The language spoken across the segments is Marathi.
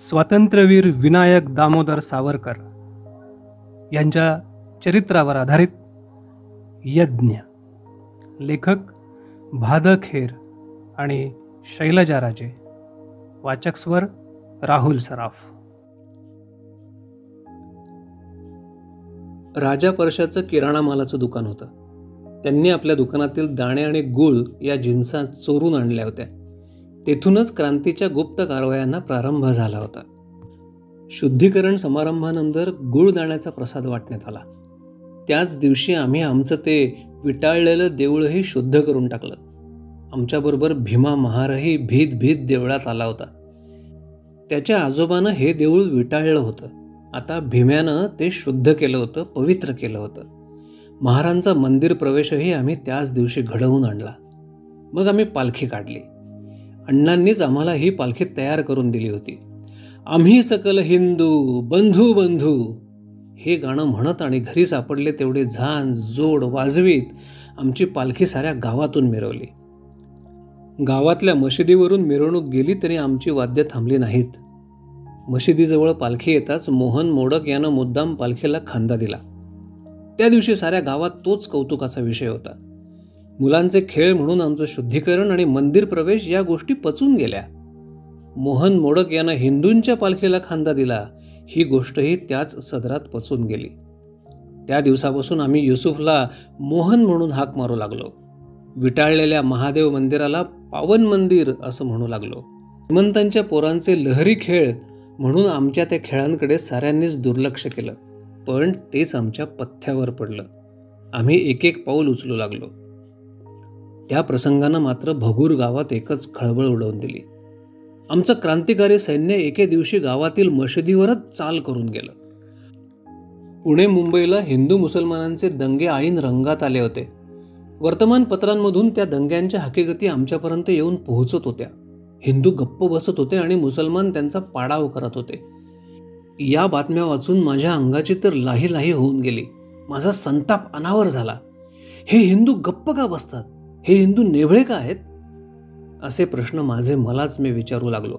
स्वातंत्र्यवीर विनायक दामोदर सावरकर यांच्या चरित्रावर आधारित यज्ञ. लेखक भादखेर आणि शैलजा राजे. वाचक स्वर राहुल सराफ. राजा परशाचं किराणा मालाचं दुकान होतं. त्यांनी आपल्या दुकानातील दाणे आणि गूळ या जिन्सा चोरून आणल्या होत्या. तेथूनच क्रांतीच्या गुप्त कारवायांना प्रारंभ झाला होता. शुद्धीकरण समारंभानंतर गूळ दाण्याचा प्रसाद वाटण्यात आला. त्याच दिवशी आम्ही आमचं ते विटाळलेलं देऊळही शुद्ध करून टाकलं. आमच्याबरोबर भीमा महारही भीत भीत देवळात आला होता. त्याच्या आजोबानं हे देऊळ विटाळलं होतं. आता भीम्यानं ते शुद्ध केलं होतं, पवित्र केलं होतं. महारांचा मंदिर प्रवेशही आम्ही त्याच दिवशी घडवून आणला. मग आम्ही पालखी काढली. अण्णांनीच आम्हाला ही पालखी तयार करून दिली होती. आम्ही सकल हिंदू बंधू बंधू हे गाणं म्हणत आणि घरी सापडले तेवढे झांज जोड वाजवीत आमची पालखी साऱ्या गावातून मिरवली. गावातल्या मशिदीवरून मिरवणूक गेली तरी आमची वाद्य थांबली नाहीत. मशिदीजवळ पालखी येताच मोहन मोडक यानं मुद्दाम पालखीला खांदा दिला. त्या दिवशी साऱ्या गावात तोच कौतुकाचा विषय होता. मुलांचे खेळ म्हणून आमचं शुद्धीकरण आणि मंदिर प्रवेश या गोष्टी पचून गेल्या. मोहन मोडक यानं हिंदूंच्या पालखीला खांदा दिला ही गोष्टही त्याच सदरात पचून गेली. त्या दिवसापासून आम्ही युसुफला मोहन म्हणून हाक मारू लागलो. विटाळलेल्या महादेव मंदिराला पावन मंदिर असं म्हणू लागलो. श्रीमंतांच्या पोरांचे लहरी खेळ म्हणून आमच्या त्या खेळांकडे साऱ्यांनीच दुर्लक्ष केलं. पण तेच आमच्या पथ्यावर पडलं. आम्ही एक एक पाऊल उचलू लागलो. त्या प्रसंगानं मात्र भगूर गावात एकच खळबळ उडवून दिली. आमचं क्रांतिकारी सैन्य एके दिवशी गावातील मशिदीवरच चाल करून गेलं. पुणे मुंबईला हिंदू मुसलमानांचे दंगे ऐन रंगात आले होते. वर्तमानपत्रांमधून त्या दंग्यांच्या हकीकती आमच्यापर्यंत येऊन पोहोचत होत्या. हिंदू गप्प बसत होते आणि मुसलमान त्यांचा पाडाव करत होते. या बातम्या वाचून माझ्या अंगाची तर लाही लाही होऊन गेली. माझा संताप अनावर झाला. हे हिंदू गप्प का बसतात? हे हिंदू नेभळे का आहेत? असे प्रश्न माझे मलाच मी विचारू लागलो.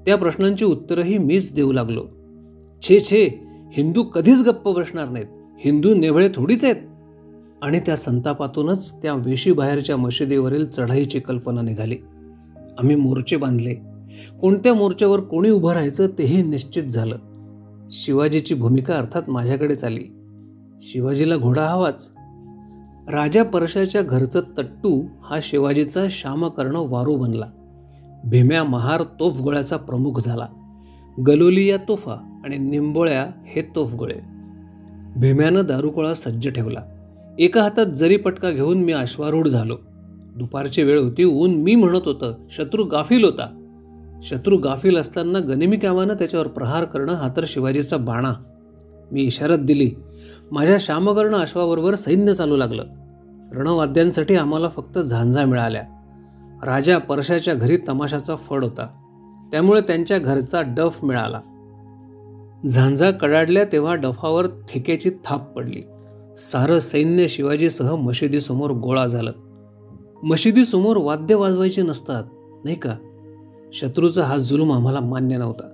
त्या प्रश्नांची उत्तरही मीच देऊ लागलो. छे छे, हिंदू कधीच गप्प बसणार नाहीत. हिंदू नेभळे थोडीच आहेत. आणि त्या संतापातूनच त्या वेशी बाहेरच्या मशिदीवरील चढाईची कल्पना निघाली. आम्ही मोर्चे बांधले. कोणत्या मोर्चावर कोणी उभं राहायचं तेही निश्चित झालं. शिवाजीची भूमिका अर्थात माझ्याकडेच आली. शिवाजीला घोडा हवाच. राजा परशाच्या घरचं तट्टू हा शिवाजीचा श्यामकर्ण वारू बनला. भीम्या महार तोफगोळ्याचा प्रमुख झाला. गलोली या तोफा आणि निंबोळ्या हे तोफगोळे. भीम्यानं दारुकोळा सज्ज ठेवला. एका हातात जरी पटका घेऊन मी अश्वारूढ झालो. दुपारची वेळ होती. ऊन मी म्हणत होतं. शत्रू गाफील होता. शत्रू गाफील असताना गनिमी कामानं त्याच्यावर प्रहार करणं हा तर शिवाजीचा बाणा. मी इशारत दिली. माझ्या श्यामकर्ण अश्वाबरोबर सैन्य चालू लागलं. रणवाद्यांसाठी आम्हाला फक्त झांजा मिळाल्या. राजा परशाच्या घरी तमाशाचा फड होता, त्यामुळे त्यांच्या घरचा डफ मिळाला. झांजा कडाडल्या तेव्हा डफावर ठिकेची थाप पडली. सारं सैन्य शिवाजीसह मशिदीसमोर गोळा झालं. मशिदीसमोर वाद्य वाजवायची नसतात, नाही का? शत्रूचा हा जुलूम आम्हाला मान्य नव्हता.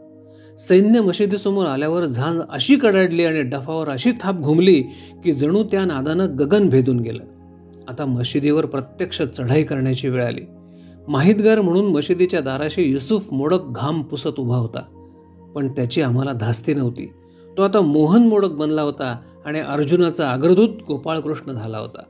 सैन्य मशिदीसमोर आल्यावर झांज अशी कडाडली आणि डफावर अशी थाप घुमली की जणू त्या नादानं गगन भेदून गेलं. आता मशिदीवर प्रत्यक्ष चढाई करण्याची वेळ आली. माहितगार म्हणून मशिदीच्या दाराशी युसुफ मोडक घाम पुसत उभा होता. पण त्याची आम्हाला धास्ती नव्हती. तो आता मोहन मोडक बनला होता आणि अर्जुनाचा अग्रदूत गोपाळकृष्ण झाला होता.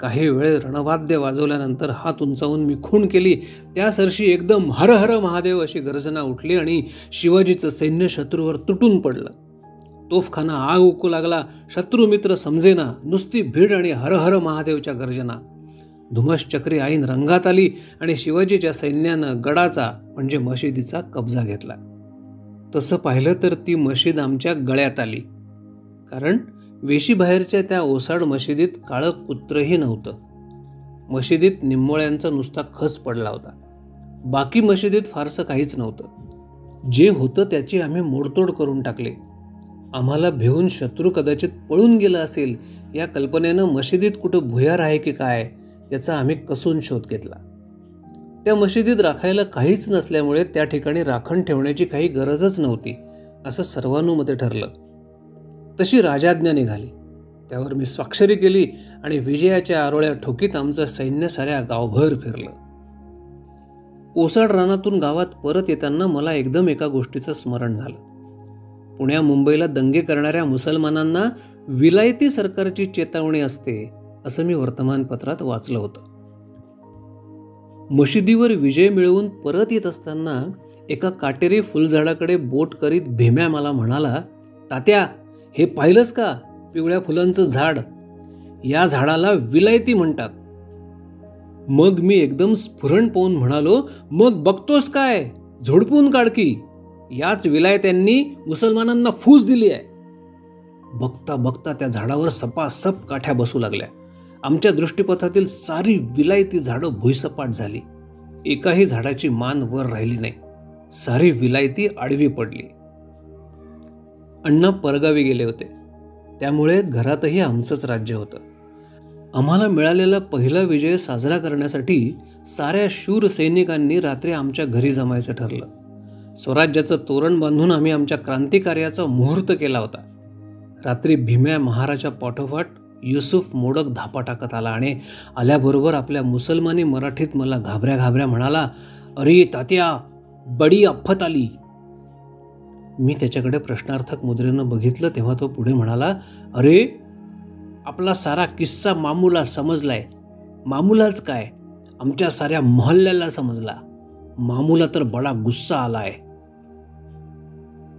काही वेळ रणवाद्य वाजवल्यानंतर हात उंचावून मी खूण केली. त्या सरशी एकदम हर हर महादेव अशी गर्जना उठली आणि शिवाजीचं सैन्य शत्रूवर तुटून पडलं. तोफखाना आग उकू लागला. शत्रू मित्र समजेना. नुसती भीड आणि हर हर महादेवच्या गर्जना. धुमश्चक्री ऐन रंगात आली आणि शिवाजीच्या सैन्यानं गडाचा म्हणजे मशिदीचा कब्जा घेतला. तसं पाहिलं तर ती मशीद आमच्या गळ्यात आली. कारण वेशी बाहेरच्या त्या ओसाड मशिदीत काळं कुत्रही नव्हतं. मशिदीत निंबोळ्यांचा नुसता खच पडला होता. बाकी मशिदीत फारसं काहीच नव्हतं. जे होतं त्याची आम्ही मोडतोड करून टाकले. आम्हाला भिवून शत्रू कदाचित पळून गेला असेल या कल्पनेनं मशिदीत कुठं भुयार आहे की काय याचा आम्ही कसून शोध घेतला. त्या मशिदीत राखायला काहीच नसल्यामुळे त्या ठिकाणी राखण ठेवण्याची काही गरजच नव्हती असं सर्वानुमते ठरलं. तशी राजाज्ञा निघाली. त्यावर मी स्वाक्षरी केली आणि विजयाच्या आरोळ्या ठोकीत आमचं सैन्य साऱ्या गावभर फिरलं. ओसाड रानातून गावात परत येताना मला एकदम एका गोष्टीचं स्मरण झालं. पुण्या मुंबईला दंगे करणाऱ्या मुसलमानांना विलायती सरकारची चेतावणी असते असं मी वर्तमानपत्रात वाचलं होतं. मशिदीवर विजय मिळवून परत येत असताना एका काटेरी फुलझाडाकडे बोट करीत भीम्या मला म्हणाला, तात्या, हे पाहिलंस का पिवळ्या फुलांचं झाड? या झाडाला विलायती म्हणतात. मग मी एकदम स्फुरण पाहून म्हणालो, मग बघतोस काय, झोडपून काढ की. याच विलायत्यांनी मुसलमानांना फूस दिली आहे. बघता बघता त्या झाडावर सपासप काठ्या बसू लागल्या. आमच्या दृष्टीपथातील सारी विलायती झाडं भुईसपाट झाली. एकाही झाडाची मान वर राहिली नाही. सारी विलायती आडवी पडली. अण्णा परगावी गेले होते, त्यामुळे घरातही आमचंच राज्य होतं. आम्हाला मिळालेला पहिला विजय साजरा करण्यासाठी साऱ्या शूर सैनिकांनी रात्री आमच्या घरी जमायचं ठरलं. स्वराज्याचं तोरण बांधून आम्ही आमच्या क्रांतिकार्याचा मुहूर्त केला होता. रात्री भीम्या महाराच्या पाठोपाठ युसुफ मोडक धापा टाकत आला आणि आल्याबरोबर आपल्या मुसलमानी मराठीत मला घाबऱ्या घाबऱ्या म्हणाला, अरे तात्या, बडी आफत आली. मी त्याच्याकडे प्रश्नार्थक मुद्रेनं बघितलं तेव्हा तो पुढे म्हणाला, अरे, आपला सारा किस्सा मामूला समजलाय. मामूलाच काय, आमच्या साऱ्या मोहल्ल्याला समजला. मामूला तर बडा गुस्सा आलाय.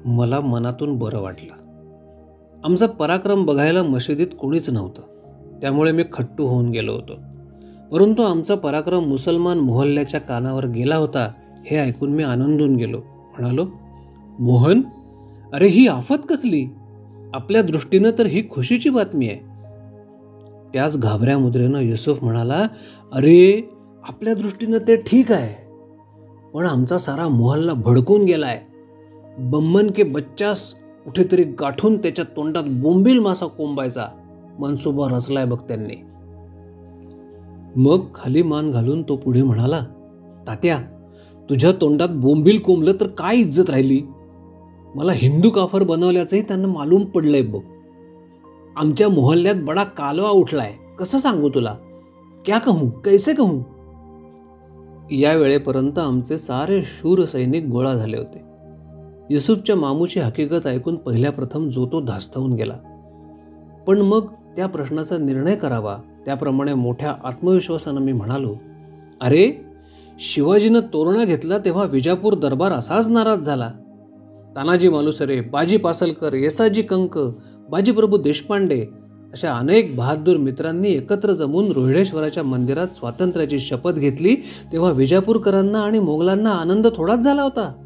मला मनातून बरं वाटलं. आमचा पराक्रम बघायला मशिदीत कोणीच नव्हतं, त्यामुळे मी खट्टू होऊन गेलो होतो. परंतु आमचा पराक्रम मुसलमान मोहल्ल्याच्या कानावर गेला होता हे ऐकून मी आनंदून गेलो. म्हणालो, मोहन, अरे ही आफत कसली? आपल्या दृष्टीनं तर ही खुशीची बातमी आहे. त्याच घाबऱ्या मुद्रेनं युसुफ म्हणाला, अरे आपल्या दृष्टीनं ते ठीक आहे, पण आमचा सारा मोहल्ला भडकून गेलाय. बम्मन के बच्चास कुठेतरी गाठून त्याच्या तोंडात बोंबील मासा कोंबायचा मनसुबा रचलाय बघ त्यांनी. मग खाली मान घालून तो पुढे म्हणाला, तात्या, तुझ्या तोंडात बोंबील कोंबलं तर काय इज्जत राहिली? मला हिंदू काफर बनवल्याचंही त्यांना मालूम पडलंय बघ. आमच्या मोहल्ल्यात बडा कालवा उठलाय. कसं सांगू तुला? क्या कहूं, कैसे कहूं? या वेळेपर्यंत आमचे सारे शूर सैनिक गोळा झाले होते. युसुफच्या मामूची हकीकत ऐकून पहिल्या प्रथम जो तो धास्तावून गेला. पण मग त्या प्रश्नाचा निर्णय करावा त्याप्रमाणे मोठ्या आत्मविश्वासानं मी म्हणालो, अरे, शिवाजीनं तोरणा घेतला तेव्हा विजापूर दरबार असाच नाराज झाला. तानाजी मालुसरे, बाजी पासलकर, येसाजी कंक, बाजीप्रभू देशपांडे अशा अनेक बहादूर मित्रांनी एकत्र जमून रोहिडेश्वराच्या मंदिरात स्वातंत्र्याची शपथ घेतली तेव्हा विजापूरकरांना आणि मोगलांना आनंद थोडाच झाला होता.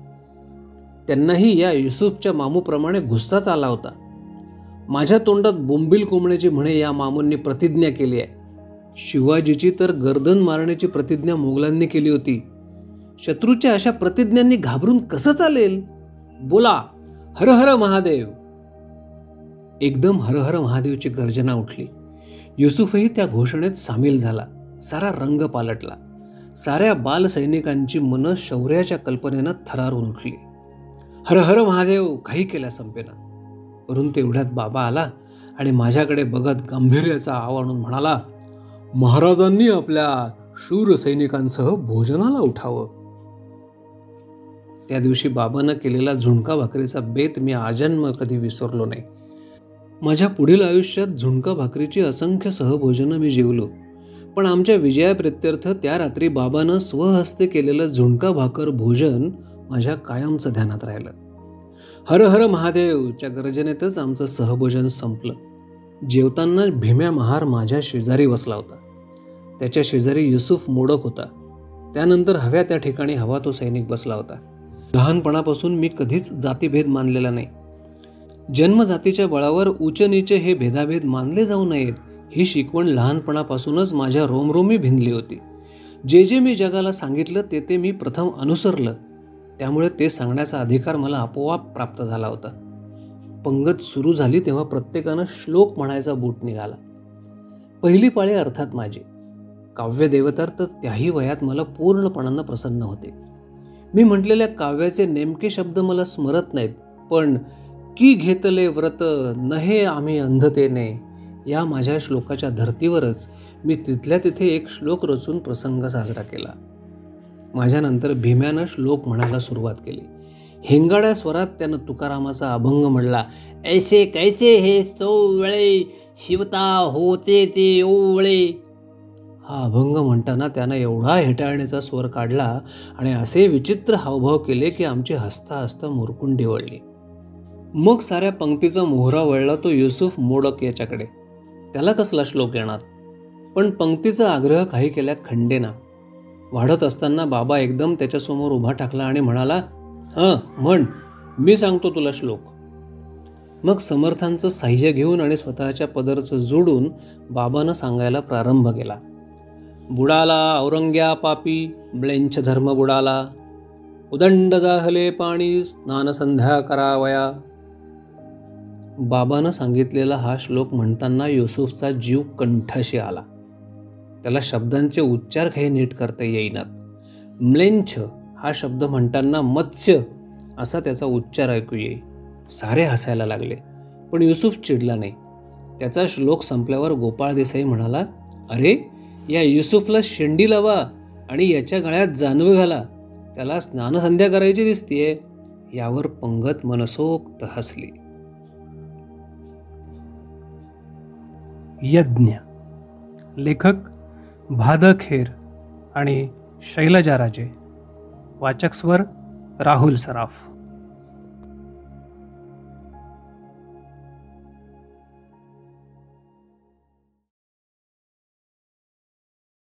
त्यांनाही या युसुफच्या मामूप्रमाणे गुस्साच आला होता. माझ्या तोंडात बोंबील कोंबण्याची म्हणे या मामूंनी प्रतिज्ञा केली आहे. शिवाजीची तर गर्दन मारण्याची प्रतिज्ञा मोगलांनी केली होती. शत्रूच्या अशा प्रतिज्ञांनी घाबरून कसं चालेल? बोला, हर हर महादेव. एकदम हर हर महादेवची गर्जना उठली. युसुफही त्या घोषणेत सामील झाला. सारा रंग पालटला. साऱ्या बाल सैनिकांची मनं शौर्याच्या कल्पनेनं थरारून उठली. हर हर महादेव काही केल्या संपेना. परंतु एवढ्यात बाबा आला आणि माझ्याकडे बघत गांभीर्याचा आव आणून म्हणाला, महाराजांनी आपल्या शूर सैनिकांसह भोजनाला उठावं. त्या दिवशी बाबानं केलेला झुणका भाकरीचा बेत मी आजन्म कधी विसरलो नाही. माझ्या पुढील आयुष्यात झुणका भाकरीची असंख्य सहभोजनं मी जेवलो. पण आमच्या विजयाप्रित्यर्थ त्या रात्री बाबानं स्वहस्ते केलेलं झुणका भाकर भोजन माझ्या कायमचं ध्यानात राहिलं. हर हर महादेवच्या गर्जनेतच आमचं सहभोजन संपलं. जेवताना भीम्या महार माझ्या शेजारी बसला होता. त्याच्या शेजारी युसुफ मोडक होता. त्यानंतर हव्या त्या ठिकाणी हवा तो सैनिक बसला होता. लहानपणापासून मी कधीच जातीभेद मानलेला नाही. जन्मजातीच्या बळावर उच्च नीच हे भेदाभेद मानले जाऊ नयेत ही शिकवण लहानपणापासूनच माझ्या रोमरोमी भिनली होती. जे जे मी जगाला सांगितलं ते मी प्रथम अनुसरलं. त्यामुळे ते सांगण्याचा अधिकार मला आपोआप प्राप्त झाला होता. पंगत सुरू झाली तेव्हा प्रत्येकानं श्लोक म्हणायचा बूट निघाला. पहिली पाळी अर्थात माझी. काव्यदेवतर तर त्याही वयात मला पूर्णपणानं प्रसन्न होते. मी म्हटलेल्या काव्याचे नेमके शब्द मला स्मरत नाहीत, पण की घेतले व्रत नहे आम्ही अंधतेने या माझ्या श्लोकाच्या धर्तीवरच मी तिथल्या तिथे एक श्लोक रचून प्रसंग साजरा केला. माझ्यानंतर भीम्यानं श्लोक म्हणायला सुरुवात केली. हेंगाड्या स्वरात त्यानं तुकारामाचा अभंग म्हणला. ऐसे कैसे हे सोवळे शिवता होते ते ओवळे. हा अभंग म्हणताना त्यानं एवढा हेटाळण्याचा स्वर काढला आणि असे विचित्र हावभाव केले की आमची हसता हसता मुरकुंडी वळली. मग साऱ्या पंक्तीचा मोहरा वळला तो युसुफ मोडक याच्याकडे. त्याला कसला श्लोक येणार, पण पंक्तीचा आग्रह काही केल्या खंडेना. वाढत असताना बाबा एकदम त्याच्यासमोर उभा टाकला आणि म्हणाला, हां म्हण, मी सांगतो तुला श्लोक. मग समर्थांचं साह्य घेऊन आणि स्वतःच्या पदरचं जोडून बाबानं सांगायला प्रारंभ केला. बुडाला औरंग्या पापी ब्लेंछ धर्म बुडाला, उदंड जाहले पाणी स्नान संध्या करावया. बाबानं सांगितलेला हा श्लोक म्हणताना युसुफचा जीव कंठाशी आला. त्याला शब्दांचे उच्चार काही नीट करता येईनात. म्लेंछ हा शब्द म्हणताना मत्स्य असा त्याचा उच्चार ऐकू येई. सारे हसायला लागले, पण युसुफ चिडला नाही. त्याचा श्लोक संपल्यावर गोपाळ देसाई म्हणाला, अरे या युसुफला शेंडी लावा आणि याच्या गळ्यात जानवे घाला, त्याला स्नानसंध्या करायची दिसतीये. यावर पंगत मनसोक्त हसली. यज्ञ. लेखक भादखेर आणि शैलजा राजे. वाचक स्वर राहुल सराफ.